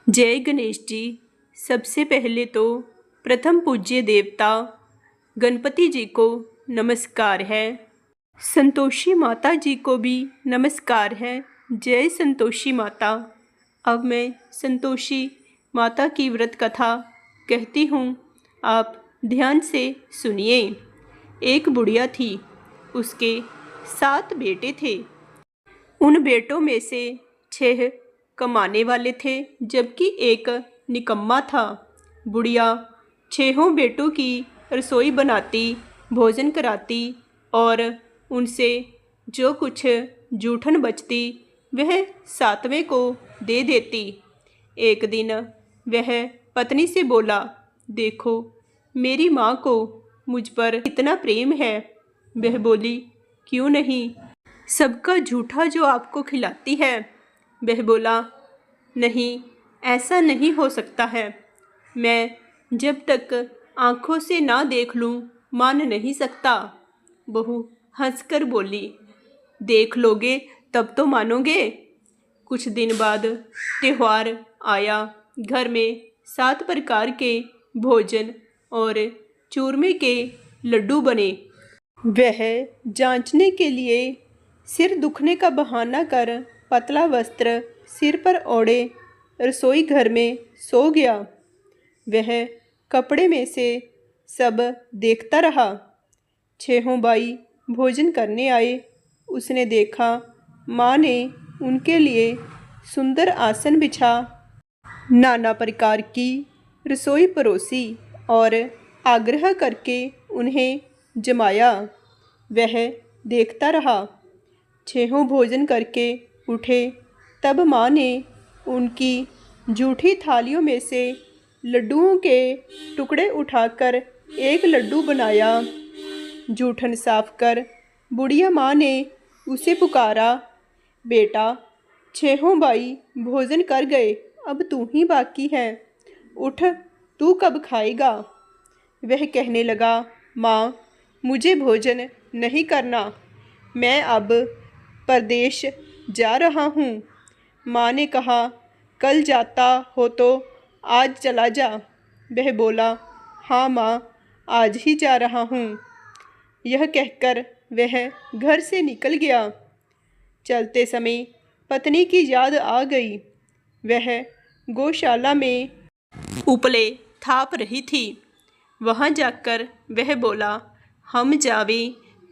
जय गणेश जी। सबसे पहले तो प्रथम पूज्य देवता गणपति जी को नमस्कार है। संतोषी माता जी को भी नमस्कार है। जय संतोषी माता। अब मैं संतोषी माता की व्रत कथा कहती हूँ, आप ध्यान से सुनिए। एक बुढ़िया थी, उसके 7 बेटे थे। उन बेटों में से 6 कमाने वाले थे, जबकि एक निकम्मा था। बुढ़िया 6 बेटों की रसोई बनाती, भोजन कराती और उनसे जो कुछ जूठन बचती वह 7वें को दे देती। एक दिन वह पत्नी से बोला, देखो मेरी माँ को मुझ पर इतना प्रेम है। वह बोली, क्यों नहीं, सबका झूठा जो आपको खिलाती है। वह बोला, नहीं, ऐसा नहीं हो सकता है। मैं जब तक आँखों से ना देख लूँ मान नहीं सकता। बहू हंसकर बोली, देख लोगे तब तो मानोगे। कुछ दिन बाद त्योहार आया। घर में 7 प्रकार के भोजन और चूरमे के लड्डू बने। वह जांचने के लिए सिर दुखने का बहाना कर पतला वस्त्र सिर पर ओढ़े रसोई घर में सो गया। वह कपड़े में से सब देखता रहा। 6 भाई भोजन करने आए। उसने देखा माँ ने उनके लिए सुंदर आसन बिछा, नाना प्रकार की रसोई परोसी और आग्रह करके उन्हें जमाया। वह देखता रहा। 6 भोजन करके उठे, तब माँ ने उनकी जूठी थालियों में से लड्डुओं के टुकड़े उठाकर एक लड्डू बनाया। जूठन साफ कर बुढ़िया माँ ने उसे पुकारा, बेटा 6 भाई भोजन कर गए, अब तू ही बाकी है, उठ, तू कब खाएगा। वह कहने लगा, माँ मुझे भोजन नहीं करना, मैं अब परदेश जा रहा हूँ। माँ ने कहा, कल जाता हो तो आज चला जा। वह बोला, हाँ माँ, आज ही जा रहा हूँ। यह कहकर वह घर से निकल गया। चलते समय पत्नी की याद आ गई। वह गौशाला में उपले थाप रही थी। वहाँ जाकर वह बोला, हम जावे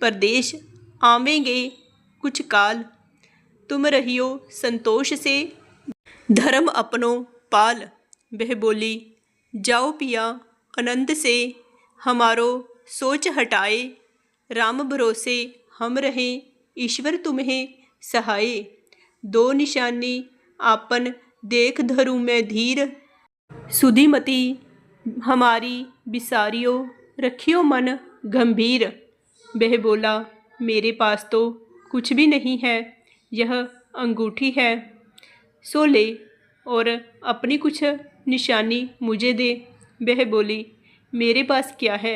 परदेश आवेंगे कुछ काल, तुम रहियो संतोष से धर्म अपनो पाल। वह बोली, जाओ पिया आनंद से, हमारो सोच हटाए, राम भरोसे हम रहें, ईश्वर तुम्हें सहाय। 2 निशानी आपन देख धरू मैं धीर, सुधीमती हमारी बिसारियो, रखियो मन गंभीर। वह बोला, मेरे पास तो कुछ भी नहीं है, यह अंगूठी है, सो ले और अपनी कुछ निशानी मुझे दे। वह बोली, मेरे पास क्या है,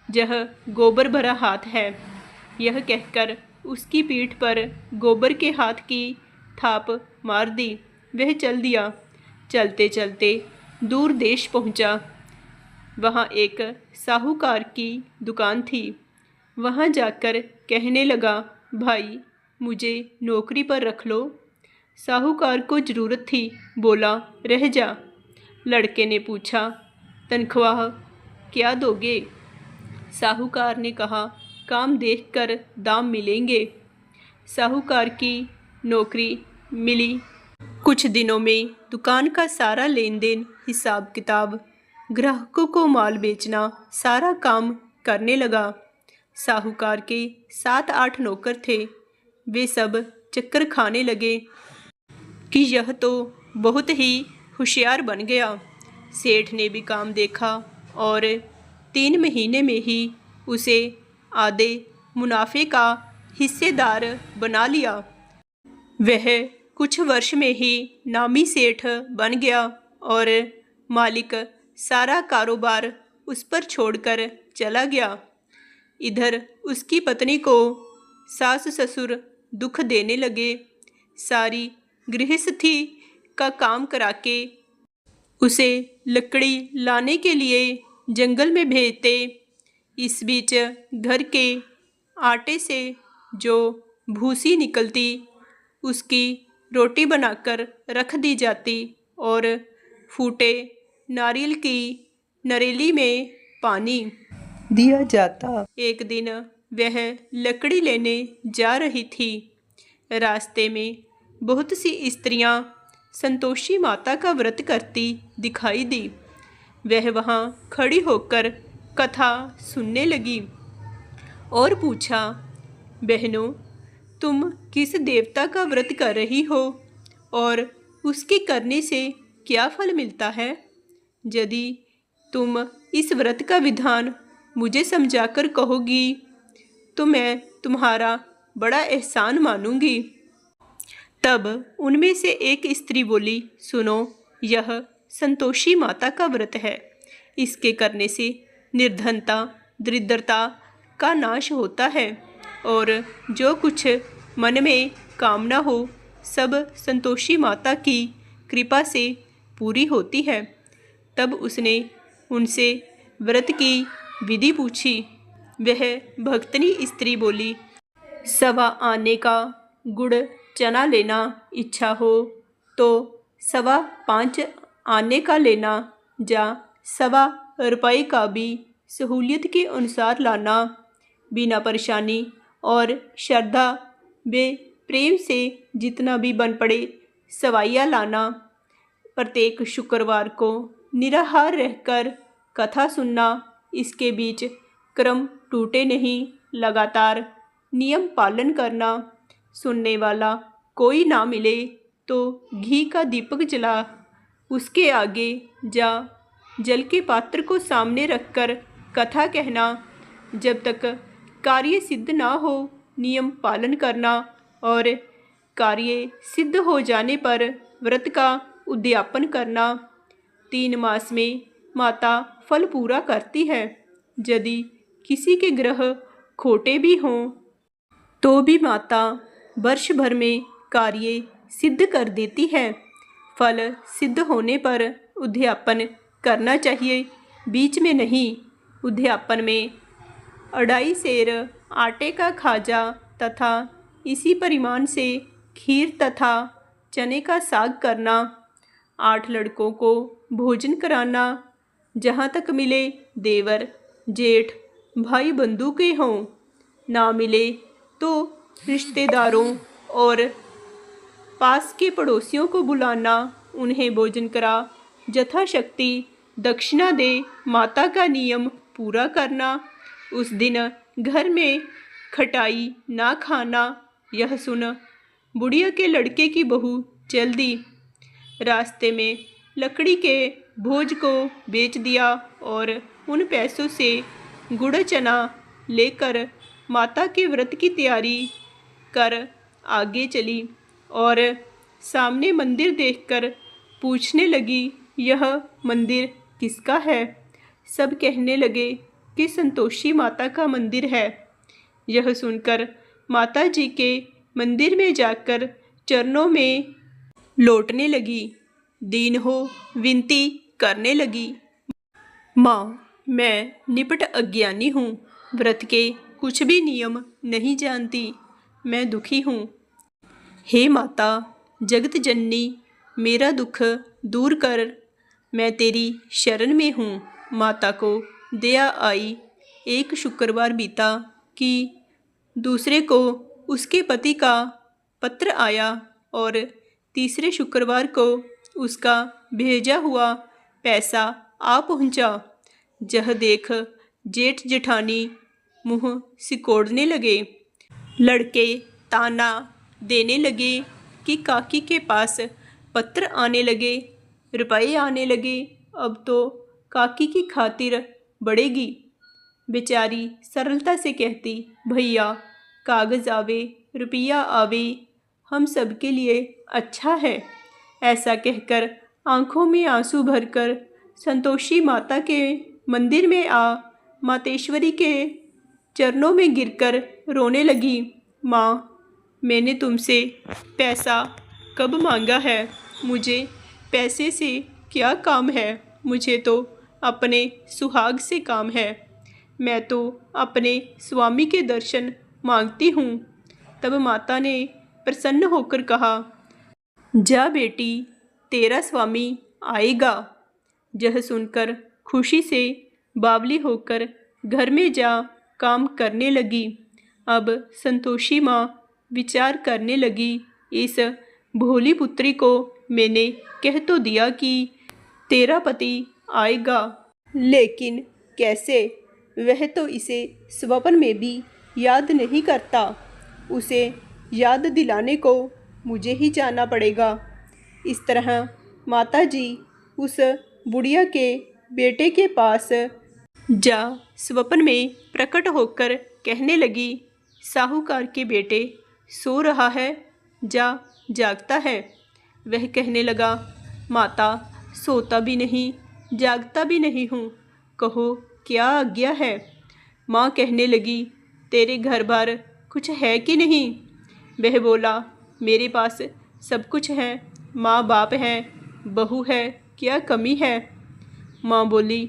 यह गोबर भरा हाथ है। यह कहकर उसकी पीठ पर गोबर के हाथ की थाप मार दी। वह चल दिया। चलते चलते दूर देश पहुंचा। वहाँ एक साहूकार की दुकान थी। वहाँ जाकर कहने लगा, भाई मुझे नौकरी पर रख लो। साहूकार को ज़रूरत थी, बोला, रह जा। लड़के ने पूछा, तनख्वाह क्या दोगे। साहूकार ने कहा, काम देखकर दाम मिलेंगे। साहूकार की नौकरी मिली। कुछ दिनों में दुकान का सारा लेन देन, हिसाब किताब, ग्राहकों को माल बेचना, सारा काम करने लगा। साहूकार के 7-8 नौकर थे। वे सब चक्कर खाने लगे कि यह तो बहुत ही होशियार बन गया। सेठ ने भी काम देखा और 3 महीने में ही उसे आधे मुनाफे का हिस्सेदार बना लिया। वह कुछ वर्ष में ही नामी सेठ बन गया और मालिक सारा कारोबार उस पर छोड़कर चला गया। इधर उसकी पत्नी को सास ससुर दुख देने लगे। सारी गृहस्थी का काम करा के उसे लकड़ी लाने के लिए जंगल में भेजते। इस बीच घर के आटे से जो भूसी निकलती उसकी रोटी बनाकर रख दी जाती और फूटे नारियल की नरेली में पानी दिया जाता। एक दिन वह लकड़ी लेने जा रही थी। रास्ते में बहुत सी स्त्रियां संतोषी माता का व्रत करती दिखाई दी। वह वहां खड़ी होकर कथा सुनने लगी और पूछा, बहनों, तुम किस देवता का व्रत कर रही हो और उसके करने से क्या फल मिलता है? यदि तुम इस व्रत का विधान मुझे समझाकर कहोगी तो मैं तुम्हारा बड़ा एहसान मानूंगी। तब उनमें से एक स्त्री बोली, सुनो, यह संतोषी माता का व्रत है। इसके करने से निर्धनता, दरिद्रता का नाश होता है और जो कुछ मन में कामना हो सब संतोषी माता की कृपा से पूरी होती है। तब उसने उनसे व्रत की विधि पूछी। वह भक्तनी स्त्री बोली, 1.25 आने का गुड़ चना लेना, इच्छा हो तो 5.25 आने का लेना, या 1.25 रुपये का भी सहूलियत के अनुसार लाना। बिना परेशानी और श्रद्धा व प्रेम से जितना भी बन पड़े सवाइया लाना। प्रत्येक शुक्रवार को निराहार रहकर कथा सुनना। इसके बीच क्रम टूटे नहीं, लगातार नियम पालन करना। सुनने वाला कोई ना मिले तो घी का दीपक जला उसके आगे जा जल के पात्र को सामने रखकर कथा कहना। जब तक कार्य सिद्ध ना हो नियम पालन करना और कार्य सिद्ध हो जाने पर व्रत का उद्यापन करना। 3 मास में माता फल पूरा करती है। यदि किसी के ग्रह खोटे भी हों तो भी माता वर्ष भर में कार्य सिद्ध कर देती है। फल सिद्ध होने पर उद्यापन करना चाहिए, बीच में नहीं। उद्यापन में 2.5 सेर आटे का खाजा तथा इसी परिमाण से खीर तथा चने का साग करना। 8 लड़कों को भोजन कराना। जहाँ तक मिले देवर, जेठ, भाई बंधु के हों। ना मिले तो रिश्तेदारों और पास के पड़ोसियों को बुलाना, उन्हें भोजन करा यथाशक्ति दक्षिणा दे माता का नियम पूरा करना। उस दिन घर में खटाई ना खाना। यह सुन बुढ़िया के लड़के की बहू चल दी। रास्ते में लकड़ी के भोज को बेच दिया और उन पैसों से गुड़ चना लेकर माता के व्रत की तैयारी कर आगे चली और सामने मंदिर देखकर पूछने लगी, यह मंदिर किसका है? सब कहने लगे कि संतोषी माता का मंदिर है। यह सुनकर माता जी के मंदिर में जाकर चरणों में लौटने लगी। दीन हो विनती करने लगी, माँ, मैं निपट अज्ञानी हूँ, व्रत के कुछ भी नियम नहीं जानती, मैं दुखी हूँ। हे माता जगत जननी, मेरा दुख दूर कर, मैं तेरी शरण में हूँ। माता को दया आई। एक शुक्रवार बीता कि दूसरे को उसके पति का पत्र आया और तीसरे शुक्रवार को उसका भेजा हुआ पैसा आ पहुँचा। यह देख जेठ जेठानी मुँह सिकोड़ने लगे। लड़के ताना देने लगे कि काकी के पास पत्र आने लगे, रुपए आने लगे, अब तो काकी की खातिर बढ़ेगी। बेचारी सरलता से कहती, भैया कागज़ आवे रुपया आवे, हम सब के लिए अच्छा है। ऐसा कहकर आंखों में आंसू भरकर संतोषी माता के मंदिर में आ मातेश्वरी के चरणों में गिरकर रोने लगी। माँ, मैंने तुमसे पैसा कब मांगा है? मुझे पैसे से क्या काम है, मुझे तो अपने सुहाग से काम है। मैं तो अपने स्वामी के दर्शन मांगती हूँ। तब माता ने प्रसन्न होकर कहा, जा बेटी, तेरा स्वामी आएगा। यह सुनकर खुशी से बावली होकर घर में जा काम करने लगी। अब संतोषी माँ विचार करने लगी, इस भोली पुत्री को मैंने कह तो दिया कि तेरा पति आएगा, लेकिन कैसे? वह तो इसे स्वप्न में भी याद नहीं करता। उसे याद दिलाने को मुझे ही जाना पड़ेगा। इस तरह माताजी उस बुढ़िया के बेटे के पास जा स्वप्न में प्रकट होकर कहने लगी, साहूकार के बेटे सो रहा है, जा जागता है। वह कहने लगा, माता सोता भी नहीं जागता भी नहीं हूँ, कहो क्या आज्ञा है। माँ कहने लगी, तेरे घर बार कुछ है कि नहीं? वह बोला, मेरे पास सब कुछ है, माँ बाप है, बहू है, क्या कमी है? माँ बोली,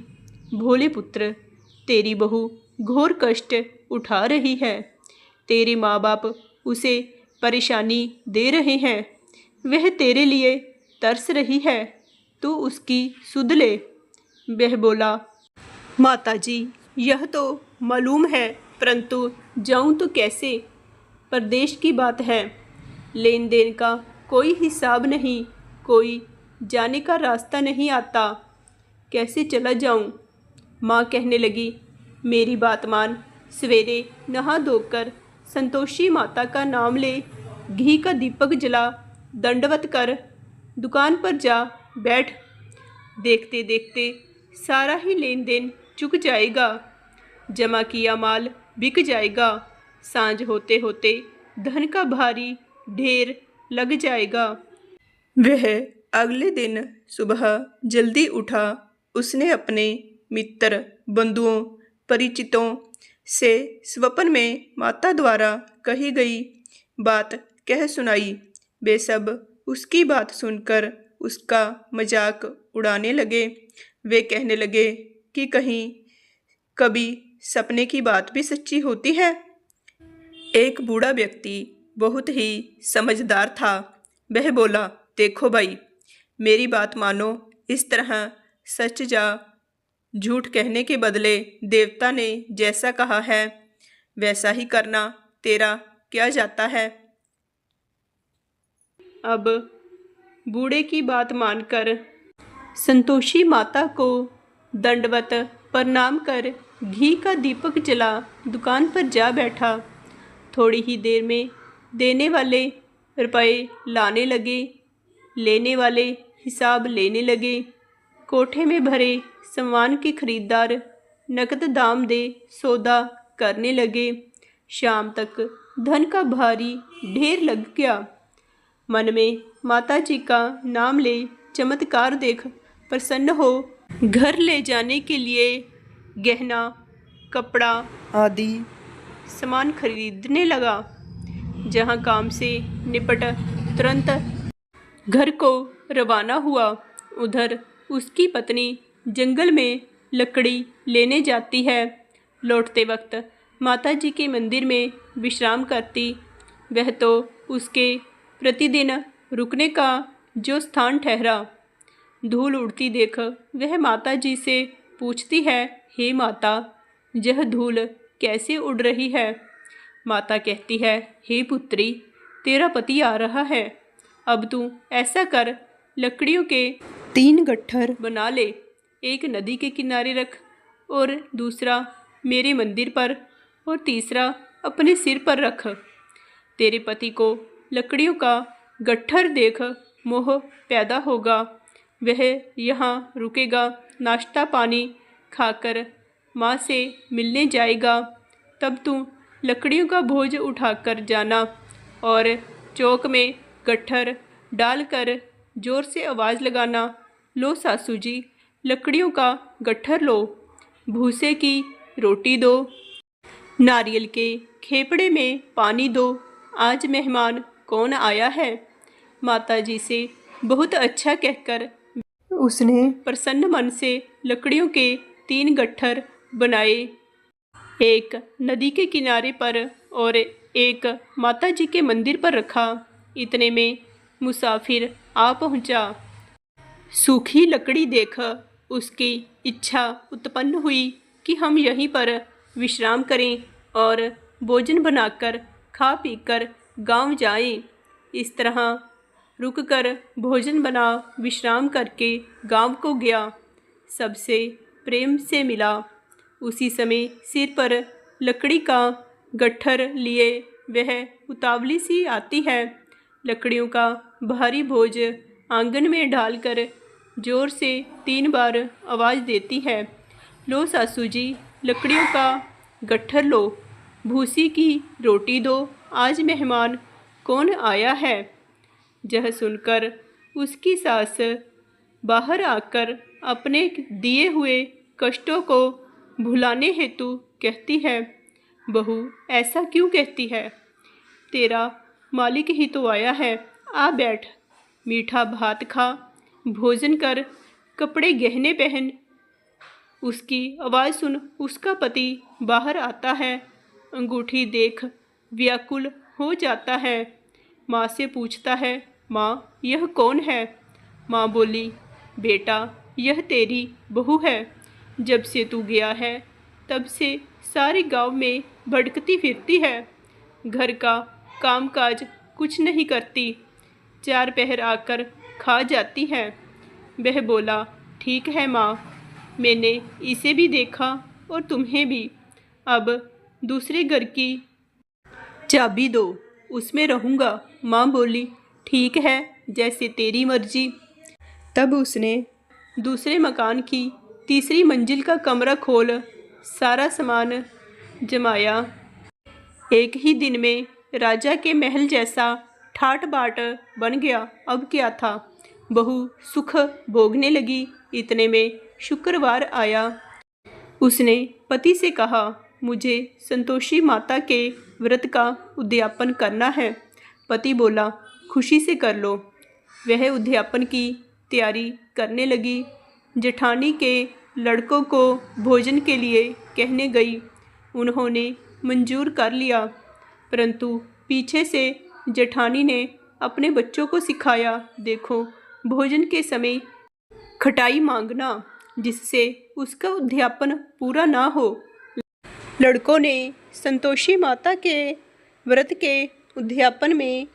भोले पुत्र, तेरी बहू घोर कष्ट उठा रही है। तेरे माँ बाप उसे परेशानी दे रहे हैं। वह तेरे लिए तरस रही है, तू उसकी सुध ले। वह बोला, माताजी यह तो मालूम है, परंतु जाऊं तो कैसे? परदेश की बात है, लेन देन का कोई हिसाब नहीं, कोई जाने का रास्ता नहीं आता, कैसे चला जाऊं? माँ कहने लगी, मेरी बात मान, सवेरे नहा धोकर संतोषी माता का नाम ले, घी का दीपक जला, दंडवत कर, दुकान पर जा बैठ। देखते देखते सारा ही लेन देन चुक जाएगा, जमा किया माल बिक जाएगा। सांझ होते होते धन का भारी ढेर लग जाएगा। वह अगले दिन सुबह जल्दी उठा। उसने अपने मित्र, बंधुओं, परिचितों से स्वप्न में माता द्वारा कही गई बात कह सुनाई। वे सब उसकी बात सुनकर उसका मजाक उड़ाने लगे। वे कहने लगे कि कहीं कभी सपने की बात भी सच्ची होती है। एक बूढ़ा व्यक्ति बहुत ही समझदार था। वह बोला, देखो भाई, मेरी बात मानो, इस तरह सच जा झूठ कहने के बदले देवता ने जैसा कहा है वैसा ही करना, तेरा क्या जाता है। अब बूढ़े की बात मानकर संतोषी माता को दंडवत प्रणाम कर घी का दीपक जला दुकान पर जा बैठा। थोड़ी ही देर में देने वाले रुपए लाने लगे, लेने वाले हिसाब लेने लगे। कोठे में भरे सामान के खरीदार नकद दाम दे सौदा करने लगे। शाम तक धन का भारी ढेर लग गया। मन में माता जी का नाम ले, चमत्कार देख प्रसन्न हो घर ले जाने के लिए गहना, कपड़ा आदि सामान खरीदने लगा। जहाँ काम से निपट तुरंत घर को रवाना हुआ। उधर उसकी पत्नी जंगल में लकड़ी लेने जाती है। लौटते वक्त माता जी के मंदिर में विश्राम करती। वह तो उसके प्रतिदिन रुकने का जो स्थान ठहरा। धूल उड़ती देख वह माता जी से पूछती है, हे माता, यह धूल कैसे उड़ रही है? माता कहती है, हे पुत्री, तेरा पति आ रहा है। अब तू ऐसा कर, लकड़ियों के 3 गट्ठर बना ले। एक नदी के किनारे रख, और दूसरा मेरे मंदिर पर, और तीसरा अपने सिर पर रख। तेरे पति को लकड़ियों का गट्ठर देख मोह पैदा होगा। वह यहाँ रुकेगा, नाश्ता पानी खाकर माँ से मिलने जाएगा। तब तू लकड़ियों का बोझ उठाकर जाना और चौक में गट्ठर डालकर जोर से आवाज़ लगाना, लो सासू जी, लकड़ियों का गट्ठर लो, भूसे की रोटी दो, नारियल के खेपड़े में पानी दो, आज मेहमान कौन आया है। माता जी से बहुत अच्छा कहकर उसने प्रसन्न मन से लकड़ियों के 3 गट्ठर बनाए, एक नदी के किनारे पर और एक माता जी के मंदिर पर रखा। इतने में मुसाफिर आ पहुंचा। सूखी लकड़ी देख उसकी इच्छा उत्पन्न हुई कि हम यहीं पर विश्राम करें और भोजन बनाकर खा पीकर गांव जाएं। इस तरह रुककर भोजन बना विश्राम करके गांव को गया। सबसे प्रेम से मिला। उसी समय सिर पर लकड़ी का गट्ठर लिए वह उतावली सी आती है। लकड़ियों का भारी बोझ आंगन में डालकर जोर से 3 बार आवाज़ देती है, लो सासू जी, लकड़ियों का गट्ठर लो, भूसी की रोटी दो, आज मेहमान कौन आया है। यह सुनकर उसकी सास बाहर आकर अपने दिए हुए कष्टों को भुलाने हेतु कहती है, बहू ऐसा क्यों कहती है, तेरा मालिक ही तो आया है, आ बैठ, मीठा भात खा, भोजन कर, कपड़े गहने पहन। उसकी आवाज़ सुन उसका पति बाहर आता है। अंगूठी देख व्याकुल हो जाता है। माँ से पूछता है, माँ यह कौन है। माँ बोली, बेटा यह तेरी बहू है। जब से तू गया है तब से सारे गांव में भटकती फिरती है, घर का कामकाज कुछ नहीं करती, 4 पहर आकर खा जाती है। वह बोला, ठीक है माँ, मैंने इसे भी देखा और तुम्हें भी, अब दूसरे घर की चाबी दो, उसमें रहूँगा। माँ बोली, ठीक है, जैसे तेरी मर्जी। तब उसने दूसरे मकान की तीसरी मंजिल का कमरा खोल सारा सामान जमाया। एक ही दिन में राजा के महल जैसा ठाट बाट बन गया। अब क्या था, बहू सुख भोगने लगी। इतने में शुक्रवार आया। उसने पति से कहा, मुझे संतोषी माता के व्रत का उद्यापन करना है। पति बोला, खुशी से कर लो। वह उद्यापन की तैयारी करने लगी। जेठानी के लड़कों को भोजन के लिए कहने गई। उन्होंने मंजूर कर लिया, परंतु पीछे से जेठानी ने अपने बच्चों को सिखाया, देखो भोजन के समय खटाई मांगना, जिससे उसका उद्यापन पूरा ना हो। लड़कों ने संतोषी माता के व्रत के उद्यापन में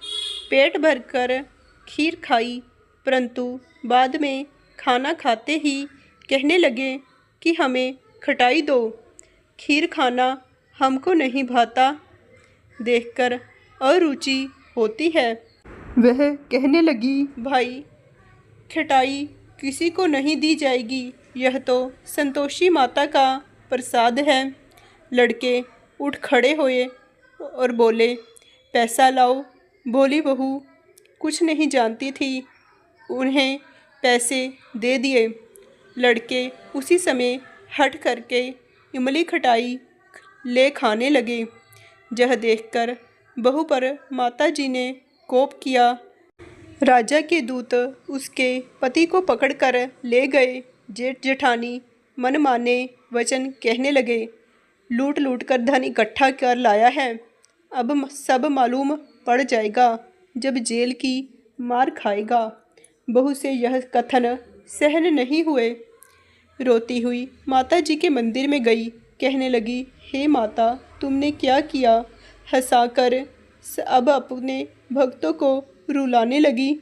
पेट भरकर खीर खाई, परंतु बाद में खाना खाते ही कहने लगे कि हमें खटाई दो, खीर खाना हमको नहीं भाता, देखकर अरुचि होती है। वह कहने लगी, भाई खटाई किसी को नहीं दी जाएगी, यह तो संतोषी माता का प्रसाद है। लड़के उठ खड़े हुए और बोले, पैसा लाओ। बोली बहू कुछ नहीं जानती थी, उन्हें पैसे दे दिए। लड़के उसी समय हट करके इमली खटाई ले खाने लगे। यह देखकर बहू पर माताजी ने कोप किया। राजा के दूत उसके पति को पकड़कर ले गए। जेठ जेठानी मनमाने वचन कहने लगे, लूट लूट कर धन इकट्ठा कर लाया है, अब सब मालूम पड़ जाएगा जब जेल की मार खाएगा। बहू से यह कथन सहन नहीं हुए। रोती हुई माता जी के मंदिर में गई। कहने लगी, हे माता, तुमने क्या किया। हंसाकर अब अपने भक्तों को रुलाने लगी।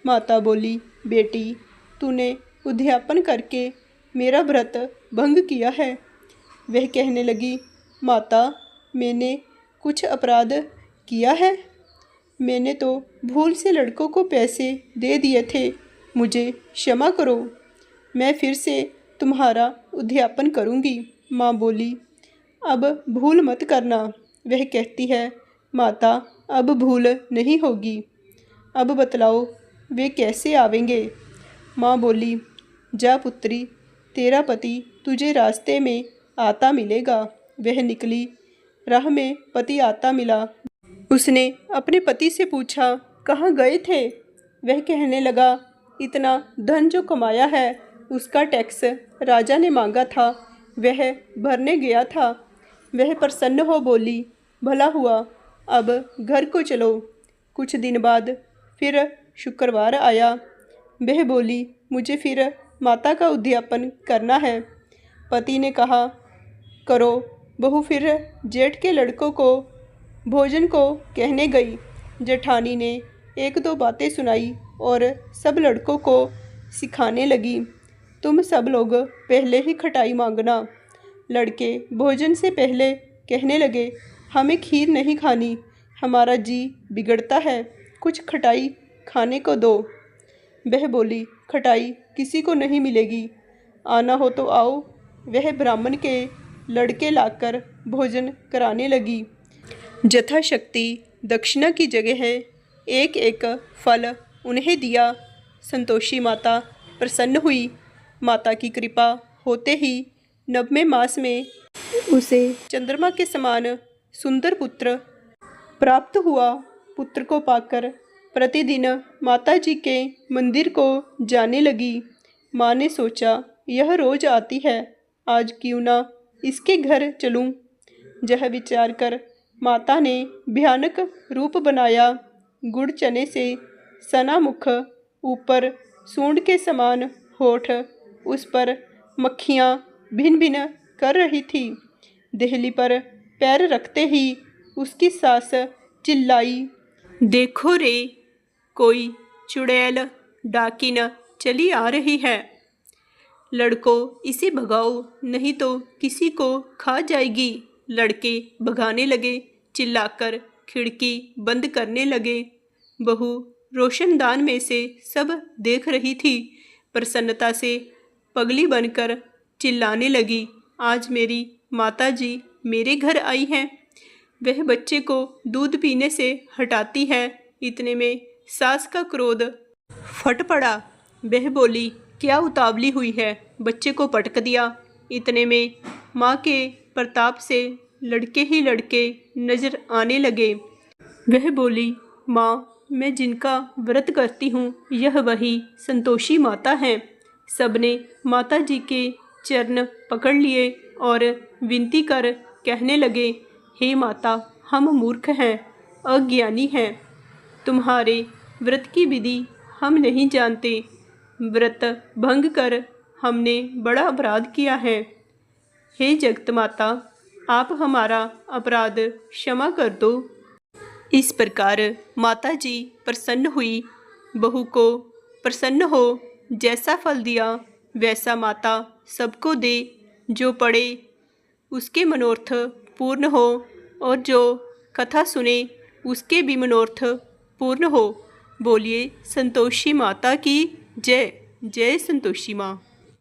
माता बोली, बेटी तूने उद्यापन करके मेरा व्रत भंग किया है। वह कहने लगी, माता मैंने कुछ अपराध किया है, मैंने तो भूल से लड़कों को पैसे दे दिए थे, मुझे क्षमा करो, मैं फिर से तुम्हारा उद्यापन करूँगी। माँ बोली, अब भूल मत करना। वह कहती है, माता अब भूल नहीं होगी, अब बतलाओ वे कैसे आवेंगे। माँ बोली, जा पुत्री, तेरा पति तुझे रास्ते में आता मिलेगा। वह निकली, राह में पति आता मिला। उसने अपने पति से पूछा, कहाँ गए थे। वह कहने लगा, इतना धन जो कमाया है उसका टैक्स राजा ने मांगा था, वह भरने गया था। वह प्रसन्न हो बोली, भला हुआ, अब घर को चलो। कुछ दिन बाद फिर शुक्रवार आया। वह बोली, मुझे फिर माता का उद्यापन करना है। पति ने कहा, करो। बहू फिर जेठ के लड़कों को भोजन को कहने गई। जेठानी ने एक दो बातें सुनाई और सब लड़कों को सिखाने लगी, तुम सब लोग पहले ही खटाई मांगना। लड़के भोजन से पहले कहने लगे, हमें खीर नहीं खानी, हमारा जी बिगड़ता है, कुछ खटाई खाने को दो। वह बोली, खटाई किसी को नहीं मिलेगी, आना हो तो आओ। वह ब्राह्मण के लड़के लाकर भोजन कराने लगी। यथाशक्ति दक्षिणा की जगह एक एक फल उन्हें दिया। संतोषी माता प्रसन्न हुई। माता की कृपा होते ही 9वें मास में उसे चंद्रमा के समान सुंदर पुत्र प्राप्त हुआ। पुत्र को पाकर प्रतिदिन माता जी के मंदिर को जाने लगी। माँ ने सोचा, यह रोज आती है, आज क्यों ना इसके घर चलूं। यह विचार कर माता ने भयानक रूप बनाया। गुड़ चने से सना मुख, ऊपर सूंड के समान होठ, उस पर मक्खियाँ भिन भिन कर रही थी। देहली पर पैर रखते ही उसकी सास चिल्लाई, देखो रे, कोई चुड़ैल डाकिन चली आ रही है। लड़कों, इसे भगाओ, नहीं तो किसी को खा जाएगी। लड़के भगाने लगे, चिल्लाकर खिड़की बंद करने लगे। बहू रोशनदान में से सब देख रही थी। प्रसन्नता से पगली बनकर चिल्लाने लगी, आज मेरी माताजी मेरे घर आई हैं। वह बच्चे को दूध पीने से हटाती है। इतने में सास का क्रोध फट पड़ा। वह बोली, क्या उतावली हुई है, बच्चे को पटक दिया। इतने में माँ के प्रताप से लड़के ही लड़के नजर आने लगे। वह बोली, माँ, मैं जिनका व्रत करती हूँ यह वही संतोषी माता हैं। सबने माता जी के चरण पकड़ लिए और विनती कर कहने लगे, हे माता, हम मूर्ख हैं, अज्ञानी हैं, तुम्हारे व्रत की विधि हम नहीं जानते। व्रत भंग कर हमने बड़ा अपराध किया है। हे जगत माता, आप हमारा अपराध क्षमा कर दो। इस प्रकार माता जी प्रसन्न हुई। बहू को प्रसन्न हो जैसा फल दिया वैसा माता सबको दे। जो पढ़े उसके मनोरथ पूर्ण हो और जो कथा सुने उसके भी मनोरथ पूर्ण हो। बोलिए संतोषी माता की जय। जय संतोषी माँ।